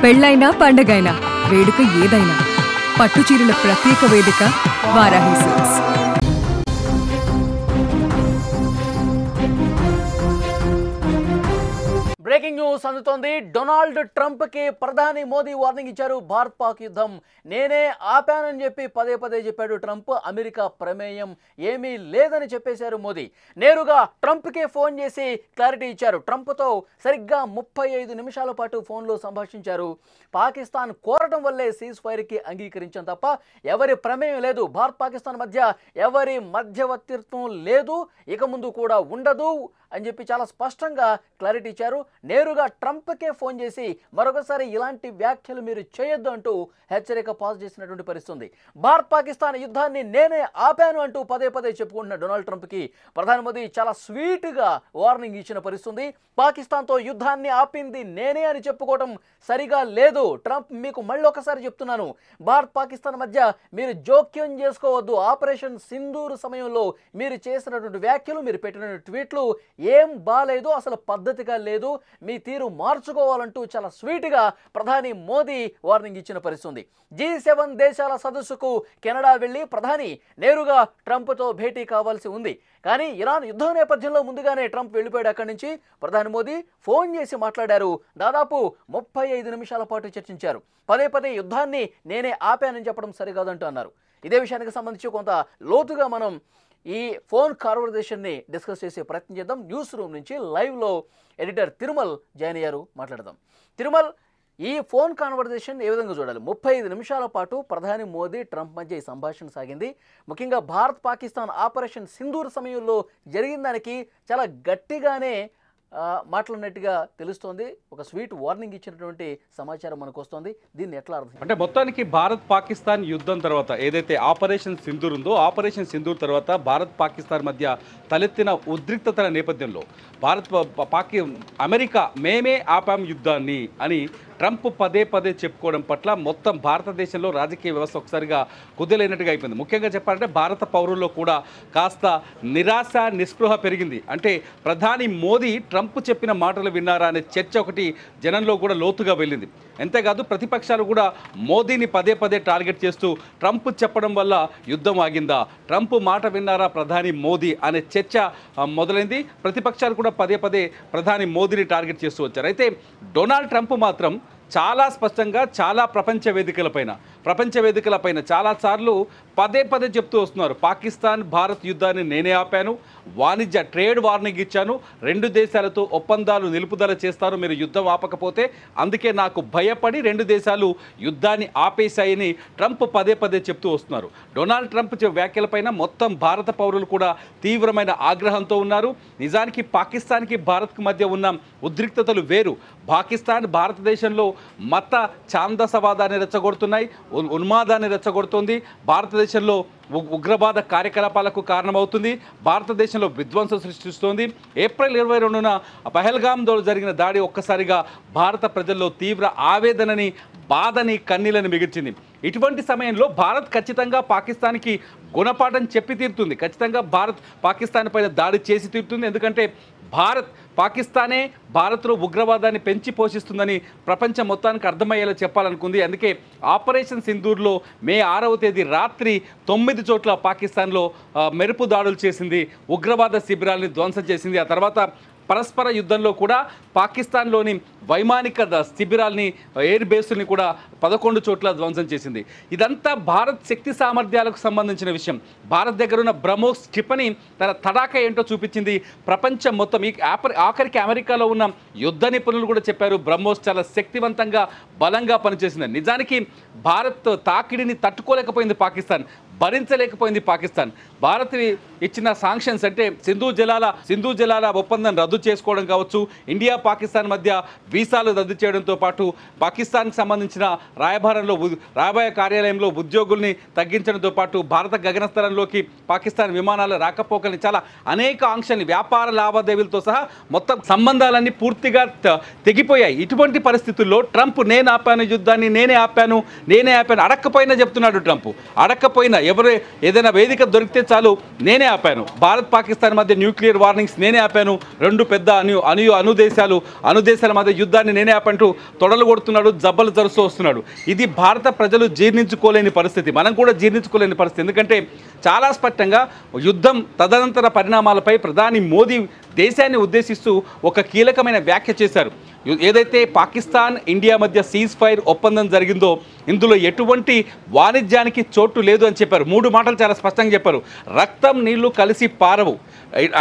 పెళ్ళైనా పండగైనా వేడుక ఏదైనా పట్టుచీరల ప్రత్యేక వేదిక Varahi silks. Breaking news Donald. డొనాల్డ్ ట్రంప్ కి ప్రధాని మోదీ వార్నింగ్ ఇచ్చారు. భారత్ పాక్ యుద్ధం నేనే ఆపానని చెప్పి పదే పదే చెప్పాడు ట్రంప్. అమెరికా ప్రమేయం ఏమీ లేదని చెప్పేశారు మోదీ. నేరుగా ట్రంప్ కే ఫోన్ చేసి క్లారిటీ ఇచ్చారు. ట్రంప్తో సరిగ్గా 35 నిమిషాల పాటు ఫోన్లో సంభాషించారు. పాకిస్తాన్ కోరటం వల్లే సీజ్ ఫైర్ కి అంగీకరించాం తప్ప ఎవరి ప్రమేయం లేదు. భారత్ పాకిస్తాన్ మధ్య ఎవరి మధ్యవర్తిత్వం లేదు, ఇక ముందు కూడా ఉండదు అని చెప్పి చాలా స్పష్టంగా క్లారిటీ ఇచ్చారు. నేరుగా ట్రంప్కే ఫోన్ చేసి మరొకసారి ఇలాంటి వ్యాఖ్యలు మీరు చేయొద్దు అంటూ హెచ్చరిక పాస్ చేసినటువంటి పరిస్థితి. భారత్ పాకిస్తాన్ యుద్ధాన్ని నేనే ఆపాను అంటూ పదే పదే చెప్పుకుంటున్న డొనాల్డ్ ట్రంప్కి ప్రధాని మోదీ చాలా స్వీట్గా వార్నింగ్ ఇచ్చిన పరిస్థితి. పాకిస్తాన్తో యుద్ధాన్ని ఆపింది నేనే అని చెప్పుకోవడం సరిగా లేదు. ట్రంప్ మీకు మళ్ళీ ఒకసారి చెప్తున్నాను, భారత్ పాకిస్తాన్ మధ్య మీరు జోక్యం చేసుకోవద్దు. ఆపరేషన్ సింధూర్ సమయంలో మీరు చేసినటువంటి వ్యాఖ్యలు, మీరు పెట్టిన ట్వీట్లు ఏం బాలేదు, అసలు పద్ధతిగా లేదు, మీ తీరు మార్చుకోవాలంటూ చాలా స్వీట్గా ప్రధాని మోదీ వార్నింగ్ ఇచ్చిన పరిస్థితి. G7 దేశాల సదస్సుకు కెనడా వెళ్ళి ప్రధాని నేరుగా ట్రంప్తో భేటీ కావాల్సి ఉంది. కానీ ఇరాన్ యుద్ధం నేపథ్యంలో ముందుగానే ట్రంప్ వెళ్ళిపోయాడు. అక్కడి నుంచి ప్రధాని మోదీ ఫోన్ చేసి మాట్లాడారు. దాదాపు 35 నిమిషాల పాటు చర్చించారు. పదే పదే యుద్ధాన్ని నేనే ఆపానని చెప్పడం సరికాదంటూ అన్నారు. ఇదే విషయానికి సంబంధించి కొంత లోతుగా మనం ఈ ఫోన్ కాన్వర్జేషన్ని డిస్కస్ చేసే ప్రయత్నం చేద్దాం. న్యూస్ రూమ్ నుంచి లైవ్లో ఎడిటర్ తిరుమల్ జాయిన్ అయ్యారు, మాట్లాడదాం. తిరుమల్, ఈ ఫోన్ కాన్వర్జేషన్ ఏ విధంగా చూడాలి? 35 నిమిషాల పాటు ప్రధాని మోదీ ట్రంప్ మధ్య ఈ సంభాషణ సాగింది. ముఖ్యంగా భారత్ పాకిస్తాన్ ఆపరేషన్ సింధూర్ సమయంలో జరిగిన దానికి చాలా గట్టిగానే మాట్లాడినట్టుగా తెలుస్తోంది. ఒక స్వీట్ వార్నింగ్ ఇచ్చినటువంటి సమాచారం మనకు వస్తుంది. దీన్ని ఎట్లా అర్థం? అంటే మొత్తానికి భారత్ పాకిస్తాన్ యుద్ధం తర్వాత ఏదైతే ఆపరేషన్ సింధూర్ ఉందో, ఆపరేషన్ సింధూర్ తర్వాత భారత్ పాకిస్తాన్ మధ్య తలెత్తిన ఉద్రిక్తతల నేపథ్యంలో అమెరికా మేమే ఆపాం యుద్ధాన్ని అని ట్రంప్ పదే పదే చెప్పుకోవడం పట్ల మొత్తం భారతదేశంలో రాజకీయ వ్యవస్థ ఒకసారిగా కుదిలేనట్టుగా అయిపోయింది. ముఖ్యంగా చెప్పాలంటే భారత పౌరుల్లో కూడా కాస్త నిరాశ నిస్పృహ పెరిగింది. అంటే ప్రధాని మోదీ ట్రంప్ చెప్పిన మాటలు విన్నారా అనే చర్చ ఒకటి జనంలో కూడా లోతుగా వెళ్ళింది. అంతేకాదు ప్రతిపక్షాలు కూడా మోదీని పదే పదే టార్గెట్ చేస్తూ ట్రంప్ చెప్పడం వల్ల యుద్ధం ఆగిందా, ట్రంప్ మాట విన్నారా ప్రధాని మోదీ అనే చర్చ మొదలైంది. ప్రతిపక్షాలు కూడా పదే పదే ప్రధాని మోదీని టార్గెట్ చేస్తూ వచ్చారు. అయితే డొనాల్డ్ ట్రంప్ మాత్రం చాలా స్పష్టంగా చాలా ప్రపంచ వేదికలపైన చాలాసార్లు పదే పదే చెప్తూ వస్తున్నారు. పాకిస్తాన్ భారత్ యుద్ధాన్ని నేనే ఆపాను, వాణిజ్య ట్రేడ్ వార్నింగ్ ఇచ్చాను, 2 దేశాలతో ఒప్పందాలు నిలుపుదల చేస్తారు మీరు యుద్ధం ఆపకపోతే, అందుకే నాకు భయపడి 2 దేశాలు యుద్ధాన్ని ఆపేశాయని ట్రంప్ పదే పదే చెప్తూ వస్తున్నారు. డొనాల్డ్ ట్రంప్ వ్యాఖ్యలపైన మొత్తం భారత పౌరులు కూడా తీవ్రమైన ఆగ్రహంతో ఉన్నారు. నిజానికి పాకిస్తాన్కి భారత్కి మధ్య ఉన్న ఉద్రిక్తతలు వేరు. పాకిస్తాన్ భారతదేశంలో మత ఛాందసవాదాన్ని రెచ్చగొడుతున్నాయి, ఉన్మాదాన్ని రెచ్చగొడుతుంది, భారతదేశంలో ఉగ్రవాద కార్యకలాపాలకు కారణమవుతుంది, భారతదేశంలో విధ్వంసం సృష్టిస్తోంది. ఏప్రిల్ 22న పహల్గామ్లో జరిగిన దాడి ఒక్కసారిగా భారత ప్రజల్లో తీవ్ర ఆవేదనని, బాధని, కన్నీళ్ళని మిగిల్చింది. ఇటువంటి సమయంలో భారత్ ఖచ్చితంగా పాకిస్తాన్కి గుణపాఠం చెప్పి తీరుతుంది. ఖచ్చితంగా భారత్ పాకిస్తాన్ పైన దాడి చేసి తీరుతుంది. ఎందుకంటే పాకిస్తానే భారత్లో ఉగ్రవాదాన్ని పెంచి పోషిస్తుందని ప్రపంచం మొత్తానికి అర్థమయ్యేలా చెప్పాలనుకుంది. అందుకే ఆపరేషన్ సింధూర్లో మే 6వ తేదీ రాత్రి 9 చోట్ల పాకిస్తాన్లో మెరుపు దాడులు చేసింది, ఉగ్రవాద శిబిరాల్ని ధ్వంసం చేసింది. ఆ తర్వాత పరస్పర యుద్ధంలో కూడా పాకిస్తాన్లోని వైమానిక శిబిరాల్ని, ఎయిర్ బేస్ని కూడా 11 చోట్ల ధ్వంసం చేసింది. ఇదంతా భారత్ శక్తి సామర్థ్యాలకు సంబంధించిన విషయం. భారత్ దగ్గర ఉన్న బ్రహ్మోస్ క్షిపణి తన తడాక ఏంటో చూపించింది ప్రపంచం మొత్తం. ఆఖరికి అమెరికాలో ఉన్న యుద్ధ నిపుణులు కూడా చెప్పారు బ్రహ్మోస్ చాలా శక్తివంతంగా, బలంగా పనిచేసింది. నిజానికి భారత్ తాకిడిని తట్టుకోలేకపోయింది పాకిస్తాన్, భరించలేకపోయింది పాకిస్తాన్. భారత్ ఇచ్చిన సాంక్షన్స్ అంటే సింధు జలాల ఒప్పందం రద్దు చేసుకోవడం కావచ్చు, ఇండియా పాకిస్తాన్ మధ్య వీసాలు రద్దు చేయడంతో పాటు పాకిస్తాన్కి సంబంధించిన రాయబార కార్యాలయంలో ఉద్యోగుల్ని తగ్గించడంతో పాటు భారత గగనస్థలంలోకి పాకిస్తాన్ విమానాల రాకపోకల్ని, చాలా అనేక ఆంక్షల్ని, వ్యాపార లావాదేవీలతో సహా మొత్తం సంబంధాలన్నీ పూర్తిగా తెగిపోయాయి. ఇటువంటి పరిస్థితుల్లో ట్రంప్ నేను ఆపాను యుద్ధాన్ని, నేనే ఆపాను అడక్కపోయినా చెప్తున్నాడు ట్రంప్. అడక్కపోయినా ఎవరు ఏదైనా వేదిక దొరికితే చాలు నేనే ఆపాను. భారత్ పాకిస్తాన్ మధ్య న్యూక్లియర్ వార్నింగ్స్ నేనే ఆపాను. రెండు పెద్ద అణు దేశాల మధ్య యుద్ధాన్ని నేనే ఆపంటూ తొడలు కొడుతున్నాడు, జబ్బలు జరుస్తూ వస్తున్నాడు. ఇది భారత ప్రజలు జీర్ణించుకోలేని పరిస్థితి, మనం కూడా జీర్ణించుకోలేని పరిస్థితి. ఎందుకంటే చాలా స్పష్టంగా యుద్ధం తదనంతర పరిణామాలపై ప్రధాని మోదీ దేశాన్ని ఉద్దేశిస్తూ ఒక కీలకమైన వ్యాఖ్య చేశారు. ఏదైతే పాకిస్తాన్ ఇండియా మధ్య సీజ్ ఫైర్ ఒప్పందం జరిగిందో ఇందులో ఎటువంటి వాణిజ్యానికి చోటు లేదు అని చెప్పారు. 3 మాటలు చాలా స్పష్టంగా చెప్పారు. రక్తం నీళ్లు కలిసి పారవు.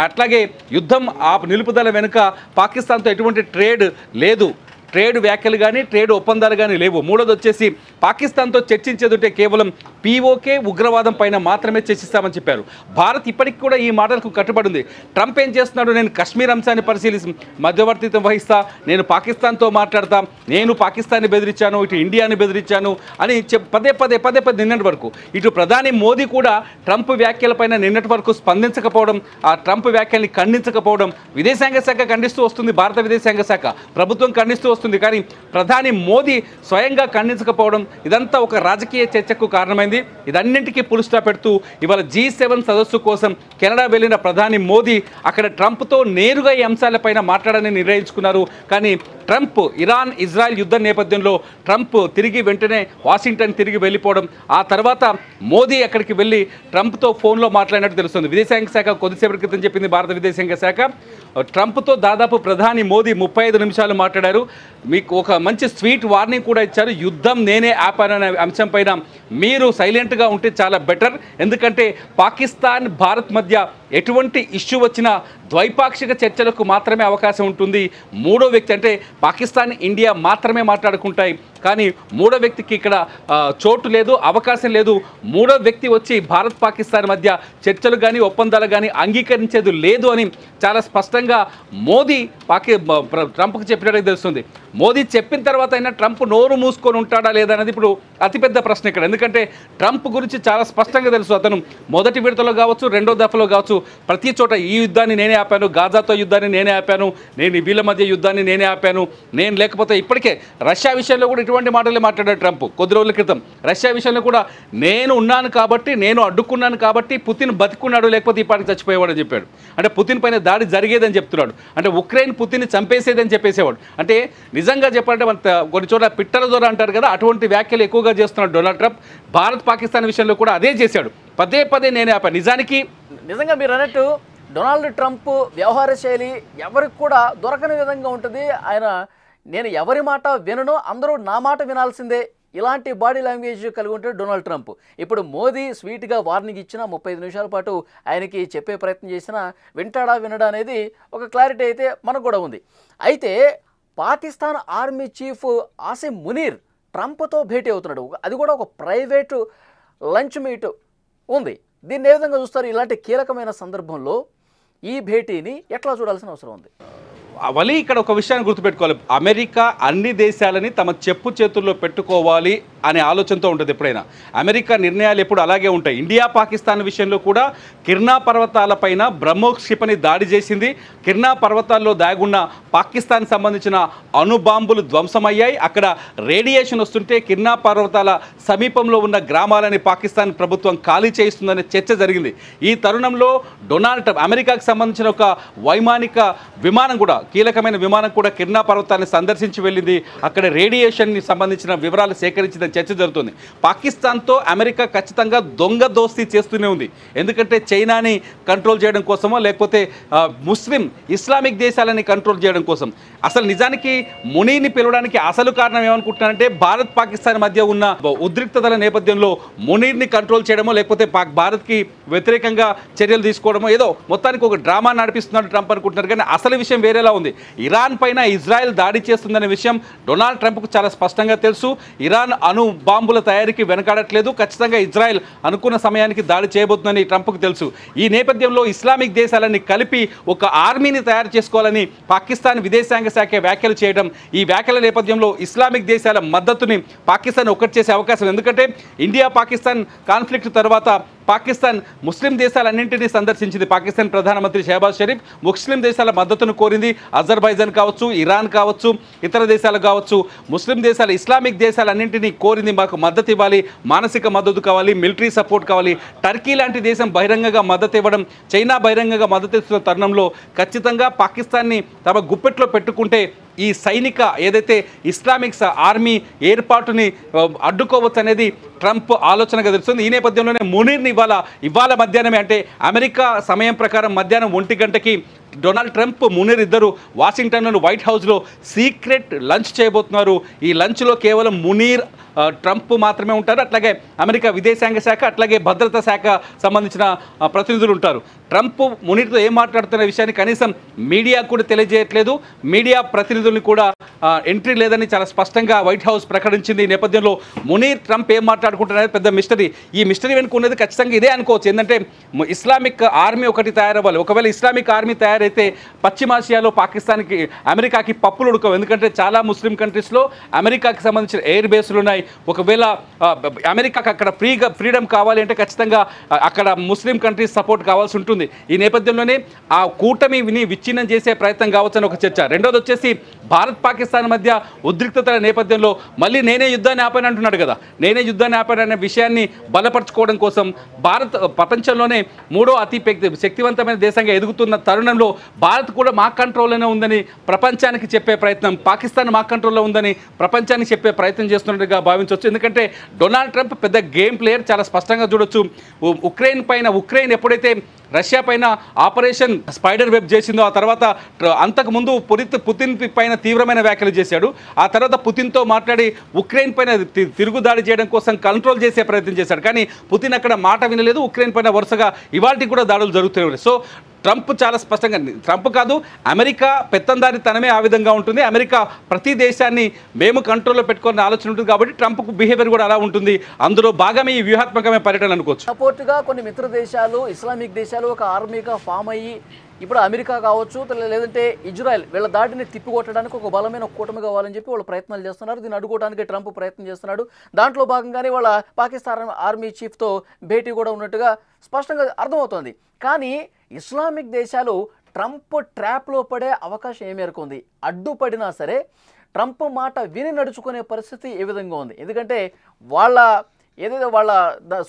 అట్లాగే యుద్ధం నిలుపుదల వెనుక పాకిస్తాన్తో ఎటువంటి ట్రేడ్ లేదు, ట్రేడ్ వ్యాఖ్యలు కానీ ట్రేడ్ ఒప్పందాలు కానీ లేవు. మూడోది వచ్చేసి పాకిస్తాన్తో చర్చించేదంటే కేవలం పీఓకే ఉగ్రవాదం పైన మాత్రమే చర్చిస్తామని చెప్పారు. భారత్ ఇప్పటికి కూడా ఈ మాటలకు కట్టుబడి ఉంది. ట్రంప్ ఏం చేస్తున్నాడు, నేను కశ్మీర్ అంశాన్ని పరిశీలిసి మధ్యవర్తిత్వం వహిస్తా, నేను పాకిస్తాన్తో మాట్లాడతా, నేను పాకిస్తాన్ని బెదిరించాను, ఇటు ఇండియాని బెదిరించాను అని పదే పదే నిన్నటి వరకు ఇటు ప్రధాని మోదీ కూడా ట్రంప్ వ్యాఖ్యలపైన నిన్నటి వరకు స్పందించకపోవడం, ఆ ట్రంప్ వ్యాఖ్యల్ని ఖండించకపోవడం విదేశాంగ శాఖ ఖండిస్తూ వస్తుంది, భారత విదేశాంగ శాఖ ప్రభుత్వం ఖండిస్తూ వస్తుంది. కానీ ప్రధాని మోదీ స్వయంగా ఖండించకపోవడం ఇదంతా ఒక రాజకీయ చర్చకు కారణమైంది. ఇదన్నింటికీ పుల్ స్టాప్ పెడుతూ ఇవాళ G7 సదస్సు కోసం కెనడా వెళ్ళిన ప్రధాని మోదీ అక్కడ ట్రంప్తో నేరుగా ఈ అంశాలపైన మాట్లాడాలని నిర్ణయించుకున్నారు. కానీ ట్రంప్ ఇరాన్ ఇజ్రాయెల్ యుద్ధం నేపథ్యంలో ట్రంప్ వెంటనే వాషింగ్టన్ తిరిగి వెళ్ళిపోవడం, ఆ తర్వాత మోదీ అక్కడికి వెళ్ళి ట్రంప్తో ఫోన్లో మాట్లాడినట్టు తెలుస్తుంది. విదేశాంగ శాఖ కొద్దిసేపటి క్రితం చెప్పింది భారత విదేశాంగ శాఖ, ట్రంప్తో దాదాపు ప్రధాని మోదీ 35 నిమిషాలు మాట్లాడారు. మీకు ఒక మంచి స్వీట్ వార్నింగ్ కూడా ఇచ్చారు. యుద్ధం నేనే ఆపాననే అంశం పైన మీరు సైలెంట్గా ఉంటే చాలా బెటర్. ఎందుకంటే పాకిస్తాన్ భారత్ మధ్య ఎటువంటి ఇష్యూ వచ్చినా ద్వైపాక్షిక చర్చలకు మాత్రమే అవకాశం ఉంటుంది. మూడో వ్యక్తి అంటే పాకిస్తాన్ ఇండియా మాత్రమే మాట్లాడుకుంటాయి, కానీ మూడో వ్యక్తికి ఇక్కడ చోటు లేదు, అవకాశం లేదు. మూడో వ్యక్తి వచ్చి భారత్ పాకిస్తాన్ మధ్య చర్చలు కానీ ఒప్పందాలు కానీ అంగీకరించేది లేదు అని చాలా స్పష్టంగా మోదీ ట్రంప్కి చెప్పినట్టు తెలుస్తుంది. మోదీ చెప్పిన తర్వాత అయినా ట్రంప్ నోరు మూసుకొని ఉంటాడా లేదా అనేది ఇప్పుడు అతిపెద్ద ప్రశ్న ఇక్కడ. ఎందుకంటే ట్రంప్ గురించి చాలా స్పష్టంగా తెలుసు. అతను మొదటి విడతలో కావచ్చు, రెండో దఫలో కావచ్చు, ప్రతి చోట ఈ యుద్ధాన్ని నేనే ఆపాను, గాజాతో యుద్ధాన్ని నేనే ఆపాను, నేను వీళ్ళ మధ్య యుద్ధాన్ని నేనే ఆపాను, నేను లేకపోతే ఇప్పటికే రష్యా విషయంలో కూడా ఇటువంటి మాటలే మాట్లాడాడు ట్రంప్ కొద్ది రోజుల క్రితం. రష్యా విషయంలో కూడా నేను ఉన్నాను కాబట్టి, నేను అడ్డుకున్నాను కాబట్టి పుతిన్ బతికున్నాడు, లేకపోతే ఈ పాటికి చచ్చిపోయేవాడని చెప్పాడు. అంటే పుతిన్ పైన దాడి జరిగేదని చెప్తున్నాడు. అంటే ఉక్రెయిన్ పుతిన్ని చంపేసేదని చెప్పేసేవాడు. అంటే నిజంగా చెప్పాలంటే మన కొన్ని చోట్ల పిట్టల ద్వారా అంటారు కదా, అటువంటి వ్యాఖ్యలు ఎక్కువగా చేస్తున్నాడు డొనాల్డ్ ట్రంప్. భారత్ పాకిస్తాన్ విషయంలో కూడా అదే చేశాడు. పదే నేనే ఆపాను. నిజంగా మీరు అన్నట్టు డొనాల్డ్ ట్రంప్ వ్యవహార శైలి ఎవరికి కూడా దొరకని విధంగా ఉంటుంది. నేను ఎవరి మాట వినను, అందరూ నా మాట వినాల్సిందే, ఇలాంటి బాడీ లాంగ్వేజ్ కలిగి ఉంటాడు డొనాల్డ్ ట్రంప్. ఇప్పుడు మోదీ స్వీట్గా వార్నింగ్ ఇచ్చినా 35 నిమిషాల పాటు ఆయనకి చెప్పే ప్రయత్నం చేసినా వినడా అనేది ఒక క్లారిటీ అయితే మనకు కూడా ఉంది. అయితే పాకిస్తాన్ ఆర్మీ చీఫ్ ఆసిమ్ మునీర్ ట్రంప్తో భేటీ అవుతున్నాడు. అది కూడా ఒక ప్రైవేటు లంచ్ మీట్ ఉంది. దీన్ని ఏ విధంగా చూస్తారు? ఇలాంటి కీలకమైన సందర్భంలో ఈ భేటీని ఎట్లా చూడాల్సిన అవసరం ఉంది? అవలి ఇక్కడ ఒక విషయాన్ని గుర్తుపెట్టుకోవాలి. అమెరికా అన్ని దేశాలని తమ చెప్పు చేతుల్లో పెట్టుకోవాలి అనే ఆలోచనతో ఉంటుంది ఎప్పుడైనా. అమెరికా నిర్ణయాలు ఎప్పుడు అలాగే ఉంటాయి. ఇండియా పాకిస్తాన్ విషయంలో కూడా కిర్నా పర్వతాలపైన బ్రహ్మోస్ క్షిపణి దాడి చేసింది. కిర్నా పర్వతాల్లో దాగున్న పాకిస్తాన్ సంబంధించిన అణుబాంబులు ధ్వంసమయ్యాయి. అక్కడ రేడియేషన్ వస్తుంటే కిర్నా పర్వతాల సమీపంలో ఉన్న గ్రామాలని పాకిస్తాన్ ప్రభుత్వం ఖాళీ చేయిస్తుందనే చర్చ జరిగింది. ఈ తరుణంలో డొనాల్డ్ ట్రంప్ అమెరికాకు సంబంధించిన ఒక వైమానిక విమానం కూడా, కీలకమైన విమానం కూడా కిర్నా పర్వతాన్ని సందర్శించి వెళ్ళింది. అక్కడ రేడియేషన్ని సంబంధించిన వివరాలు సేకరించిన చర్చ జరుగుతుంది. పాకిస్తాన్తో అమెరికా ఖచ్చితంగా దొంగ దోస్తీ చేస్తూనే ఉంది. ఎందుకంటే చైనాని కంట్రోల్ చేయడం కోసమో, లేకపోతే ఇస్లామిక్ దేశాలని కంట్రోల్ చేయడం కోసం. అసలు నిజానికి మునీని పిలవడానికి అసలు కారణం ఏమనుకుంటున్నారంటే భారత్ పాకిస్తాన్ మధ్య ఉన్న ఉద్రిక్తతల నేపథ్యంలో మునీర్ని కంట్రోల్ చేయడమో, లేకపోతే భారత్కి వ్యతిరేకంగా చర్యలు తీసుకోవడమో, ఏదో మొత్తానికి ఒక డ్రామా నడిపిస్తున్నాడు ట్రంప్ అనుకుంటున్నారు. కానీ అసలు విషయం వేరేలా ఉంది. ఇరాన్ పైన ఇజ్రాయెల్ దాడి చేస్తుందనే విషయం డొనాల్డ్ ట్రంప్కు చాలా స్పష్టంగా తెలుసు. ఇరాన్ అణు బాంబుల తయారీకి వెనకాడట్లేదు. ఖచ్చితంగా ఇజ్రాయెల్ అనుకున్న సమయానికి దాడి చేయబోతుందని ట్రంప్కు తెలుసు. ఈ నేపథ్యంలో ఇస్లామిక్ దేశాలని కలిపి ఒక ఆర్మీని తయారు చేసుకోవాలని పాకిస్తాన్ విదేశాంగ శాఖ వ్యాఖ్యలు చేయడం, ఈ వ్యాఖ్యల నేపథ్యంలో ఇస్లామిక్ దేశాల మద్దతుని పాకిస్తాన్ ఒక్కటి చేసే అవకాశం. ఎందుకంటే ఇండియా పాకిస్తాన్ కాన్ఫ్లిక్ట్ తర్వాత పాకిస్తాన్ ముస్లిం దేశాలన్నింటినీ సందర్శించింది. పాకిస్తాన్ ప్రధానమంత్రి షహబాజ్ షరీఫ్ ముస్లిం దేశాల మద్దతును కోరింది. అజర్బైజాన్ కావచ్చు, ఇరాన్ కావచ్చు, ఇతర దేశాలు కావచ్చు, ముస్లిం దేశాలు, ఇస్లామిక్ దేశాలన్నింటినీ కోరింది, మాకు మద్దతు ఇవ్వాలి, మానసిక మద్దతు కావాలి, మిలిటరీ సపోర్ట్ కావాలి. టర్కీ లాంటి దేశం బహిరంగంగా మద్దతు ఇవ్వడం, చైనా బహిరంగంగా మద్దతు ఇస్తున్న తరుణంలో ఖచ్చితంగా పాకిస్తాన్ని తమ గుప్పెట్లో పెట్టుకుంటే ఈ సైనిక ఏదైతే ఇస్లామిక్ ఆర్మీ ఏర్పాటుని అడ్డుకోవచ్చు అనేది ట్రంప్ ఆలోచనగా తెలుస్తుంది. ఈ నేపథ్యంలోనే మునీర్ని ఇవాళ మధ్యాహ్నమే, అంటే అమెరికా సమయం ప్రకారం మధ్యాహ్నం 1 గంటకి డొనాల్డ్ ట్రంప్, మునీర్ ఇద్దరు వాషింగ్టన్లోని వైట్ హౌస్లో సీక్రెట్ లంచ్ చేయబోతున్నారు. ఈ లంచ్లో కేవలం మునీర్, ట్రంప్ మాత్రమే ఉంటారు. అట్లాగే అమెరికా విదేశాంగ శాఖ, అట్లాగే భద్రతా శాఖ సంబంధించిన ప్రతినిధులు ఉంటారు. ట్రంప్ మునీర్తో ఏం మాట్లాడుతున్న విషయాన్ని కనీసం మీడియా కూడా తెలియజేయట్లేదు. మీడియా ప్రతినిధుల్ని కూడా ఎంట్రీ లేదని చాలా స్పష్టంగా వైట్ హౌస్ ప్రకటించింది. ఈ నేపథ్యంలో మునీర్, ట్రంప్ ఏం మాట్లాడుకుంటున్నారు పెద్ద మిస్టరీ. ఈ మిస్టరీ వెనుక ఉన్నది ఖచ్చితంగా ఇదే అనుకోవచ్చు. ఏంటంటే ఇస్లామిక్ ఆర్మీ ఒకటి తయారవ్వాలి. ఒకవేళ ఇస్లామిక్ ఆర్మీ తయారైతే పశ్చిమాసియాలో పాకిస్తాన్కి, అమెరికాకి పప్పులు ఉడకవు. ఎందుకంటే చాలా ముస్లిం కంట్రీస్లో అమెరికాకి సంబంధించిన ఎయిర్ బేస్లు ఉన్నాయి. ఒకవేళ అమెరికాకి అక్కడ ఫ్రీడమ్ కావాలి అంటే ఖచ్చితంగా అక్కడ ముస్లిం కంట్రీస్ సపోర్ట్ కావాల్సి ఉంటుంది. ఈ నేపథ్యంలోనే ఆ కూటమిని విచ్ఛిన్నం చేసే ప్రయత్నం కావచ్చని ఒక చర్చ. రెండోది వచ్చేసి భారత్ పాకిస్తాన్ మధ్య ఉద్రిక్తతల నేపథ్యంలో మళ్ళీ నేనే యుద్ధాన్ని ఆపాను అంటున్నాడు కదా. నేనే యుద్ధాన్ని ఆపాను అనే విషయాన్ని బలపరచుకోవడం కోసం భారత్ ప్రపంచంలోనే 3వ అతి శక్తివంతమైన దేశంగా ఎదుగుతున్న తరుణంలో భారత్ కూడా మా కంట్రోల్లోనే ఉందని ప్రపంచానికి చెప్పే ప్రయత్నం, పాకిస్తాన్ మా కంట్రోల్లో ఉందని ప్రపంచానికి చెప్పే ప్రయత్నం చేస్తున్నట్టుగా భావించవచ్చు. ఎందుకంటే డొనాల్డ్ ట్రంప్ పెద్ద గేమ్ ప్లేయర్, చాలా స్పష్టంగా చూడొచ్చు. ఉక్రెయిన్ ఎప్పుడైతే రష్యా పైన ఆపరేషన్ స్పైడర్ వెబ్ చేసిందో, ఆ తర్వాత అంతకుముందు పుతిన్ పైన తీవ్రమైన వ్యాఖ్యలు చేశాడు. ఆ తర్వాత పుతిన్తో మాట్లాడి ఉక్రెయిన్ పైన తిరుగుదాడి చేయడం కోసం కంట్రోల్ చేసే ప్రయత్నం చేశాడు. కానీ పుతిన్ అక్కడ మాట వినలేదు. ఉక్రెయిన్ పైన వరుసగా ఇవాళకి కూడా దాడులు జరుగుతూనే ఉన్నాయి. సో ట్రంప్ చాలా స్పష్టంగా, ట్రంప్ కాదు అమెరికా పెత్తందారితనమే ఆ విధంగా ఉంటుంది. అమెరికా ప్రతి దేశాన్ని మేము కంట్రోల్లో పెట్టుకునే ఆలోచన ఉంటుంది. కాబట్టి ట్రంప్కు బిహేవియర్ కూడా అలా ఉంటుంది. అందులో భాగమే ఈ వ్యూహాత్మకమైన పర్యటన అనుకోవచ్చు. సపోర్ట్గా కొన్ని మిత్ర దేశాలు, ఇస్లామిక్ దేశాలు ఒక ఆర్మీగా ఫామ్ అయ్యి ఇప్పుడు అమెరికా కావచ్చు, లేదంటే ఇజ్రాయెల్, వీళ్ళ దాటిని తిప్పికొట్టడానికి ఒక బలమైన కూటమి కావాలని చెప్పి వాళ్ళు ప్రయత్నాలు చేస్తున్నారు. దీన్ని అడ్డుకోవడానికి ట్రంప్ ప్రయత్నం చేస్తున్నాడు. దాంట్లో భాగంగానే వాళ్ళ పాకిస్తాన్ ఆర్మీ చీఫ్తో భేటీ కూడా ఉన్నట్టుగా స్పష్టంగా అర్థమవుతోంది. కానీ ఇస్లామిక్ దేశాలు ట్రంప్ ట్రాప్లో పడే అవకాశం ఏ మేరకు ఉంది? అడ్డుపడినా సరే ట్రంప్ మాట విని నడుచుకునే పరిస్థితి ఏ విధంగా ఉంది? ఎందుకంటే ఏదైతే వాళ్ళ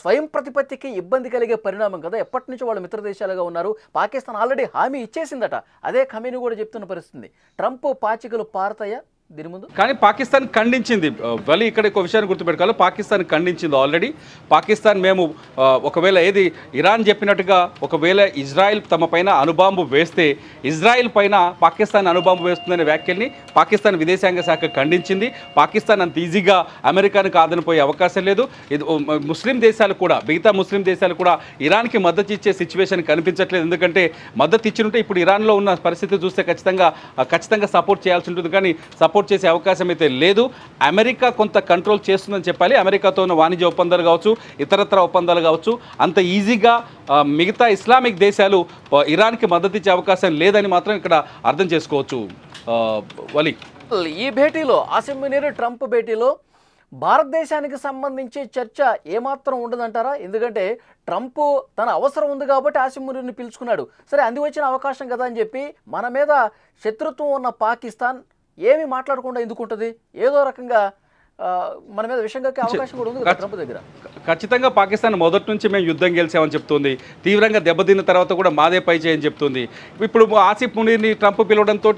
స్వయం ప్రతిపత్తికి ఇబ్బంది కలిగే పరిణామం కదా. ఎప్పటి నుంచి వాళ్ళు మిత్ర దేశాలుగా ఉన్నారు. పాకిస్తాన్ ఆల్రెడీ హామీ ఇచ్చేసిందట. అదే ఖమీని కూడా చెప్తున్న పరిస్థితి. ట్రంప్ పాచికలు పారతాయా దీని ముందు? కానీ పాకిస్తాన్ ఖండించింది. వలి ఇక్కడ ఒక విషయాన్ని గుర్తుపెట్టుకోవాలి. పాకిస్తాన్ ఖండించింది ఆల్రెడీ. పాకిస్తాన్ మేము ఒకవేళ ఇరాన్ చెప్పినట్టుగా ఒకవేళ ఇజ్రాయెల్ తమ పైన అణుబాంబు వేస్తే ఇజ్రాయెల్ పైన పాకిస్తాన్ అణుబాంబు వేస్తుందనే వ్యాఖ్యల్ని పాకిస్తాన్ విదేశాంగ శాఖ ఖండించింది. పాకిస్తాన్ అంత ఈజీగా అమెరికాను కాదనిపోయే అవకాశం లేదు. ముస్లిం దేశాలు కూడా, మిగతా ముస్లిం దేశాలు కూడా ఇరాన్కి మద్దతు ఇచ్చే సిచ్యువేషన్ కనిపించట్లేదు. ఎందుకంటే మద్దతు ఇచ్చినుంటే ఇప్పుడు ఇరాన్లో ఉన్న పరిస్థితి చూస్తే ఖచ్చితంగా సపోర్ట్ చేయాల్సి ఉంటుంది. కానీ సపోర్ట్ చేసే అవకాశం అయితే లేదు. అమెరికా కొంత కంట్రోల్ చేస్తుందని చెప్పాలి. అమెరికాతో ఉన్న వాణిజ్య ఒప్పందాలు కావచ్చు, ఇతరత్ర ఒప్పందాలు కావచ్చు, అంత ఈజీగా మిగతా ఇస్లామిక్ దేశాలు ఇరాన్కి మద్దతు ఇచ్చే అవకాశం లేదని మాత్రం ఇక్కడ అర్థం చేసుకోవచ్చు. వలి, ఈ భేటీలో ఆసిమ్ మునీర్ ట్రంప్ భేటీలో భారతదేశానికి సంబంధించి చర్చ ఏమాత్రం ఉండదంటారా? ఎందుకంటే ట్రంప్ తన అవసరం ఉంది కాబట్టి ఆసిమ్ మునీర్ని పిలుచుకున్నాడు. సరే, అంది వచ్చిన అవకాశం కదా అని చెప్పి మన మీద శత్రుత్వం ఉన్న పాకిస్తాన్ ఏమీ మాట్లాడకుండా ఎందుకుంటుంది? ఏదో రకంగా మన మీద విషయంగా అవకాశం కూడా ఉంది ట్రంప్ దగ్గర. ఖచ్చితంగా పాకిస్తాన్ మొదటి నుంచి మేము యుద్ధం గెలిచామని చెప్తుంది. తీవ్రంగా దెబ్బతిన్న తర్వాత కూడా మాదే పై చేయని చెప్తుంది. ఇప్పుడు ఆసిఫ్ మునీర్ని ట్రంప్ పిలవడంతో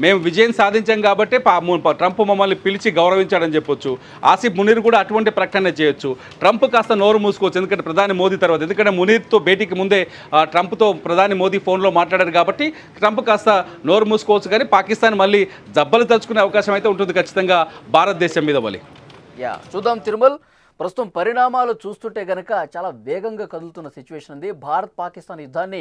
మేము విజయం సాధించాం కాబట్టి ట్రంప్ మమ్మల్ని పిలిచి గౌరవించాడని చెప్పొచ్చు. ఆసిఫ్ మునీర్ కూడా అటువంటి ప్రకటన చేయొచ్చు. ట్రంప్ కాస్త నోరు మూసుకోవచ్చు. ఎందుకంటే ప్రధాని మోదీ తర్వాత, ఎందుకంటే మునీర్తో భేటీకి ముందే ట్రంప్తో ప్రధాని మోదీ ఫోన్లో మాట్లాడారు కాబట్టి ట్రంప్ కాస్త నోరు మూసుకోవచ్చు. కానీ పాకిస్తాన్ మళ్ళీ జబ్బలు తలుచుకునే అవకాశం అయితే ఉంటుంది ఖచ్చితంగా భారతదేశం మీద. వలి, చూద్దాం తిరుమల్. ప్రస్తుతం పరిణామాలు చూస్తుంటే గనక చాలా వేగంగా కదులుతున్న సిచ్యువేషన్ ఉంది. భారత్ పాకిస్తాన్ యుద్ధాన్ని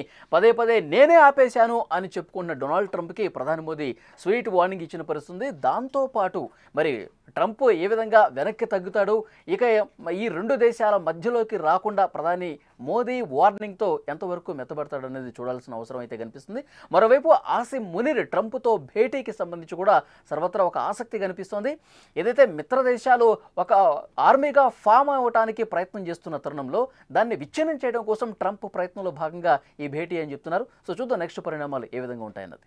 పదే నేనే ఆపేశాను అని చెప్పుకున్న డొనాల్డ్ ట్రంప్కి ప్రధాని మోదీ స్వీట్ వార్నింగ్ ఇచ్చిన పరిస్థితి ఉంది. దాంతోపాటు మరి ట్రంప్ ఏ విధంగా వెనక్కి తగ్గుతాడు, ఇక ఈ రెండు దేశాల మధ్యలోకి రాకుండా ప్రధాని మోదీ వార్నింగ్తో ఎంతవరకు మెత్తబడతాడు అనేది చూడాల్సిన అవసరం అయితే కనిపిస్తుంది. మరోవైపు ఆసిమ్ మునీర్ ట్రంప్తో భేటీకి సంబంధించి కూడా సర్వత్రా ఒక ఆసక్తి కనిపిస్తోంది. ఏదైతే మిత్ర దేశాలు ఒక ఆర్మీగా ఫామ్ అవ్వడానికి ప్రయత్నం చేస్తున్న తరుణంలో దాన్ని విచ్ఛిన్నం చేయడం కోసం ట్రంప్ ప్రయత్నంలో భాగంగా ఈ భేటీ అని చెప్తున్నారు. సో చూద్దాం నెక్స్ట్ పరిణామాలు ఏ విధంగా ఉంటాయన్నది.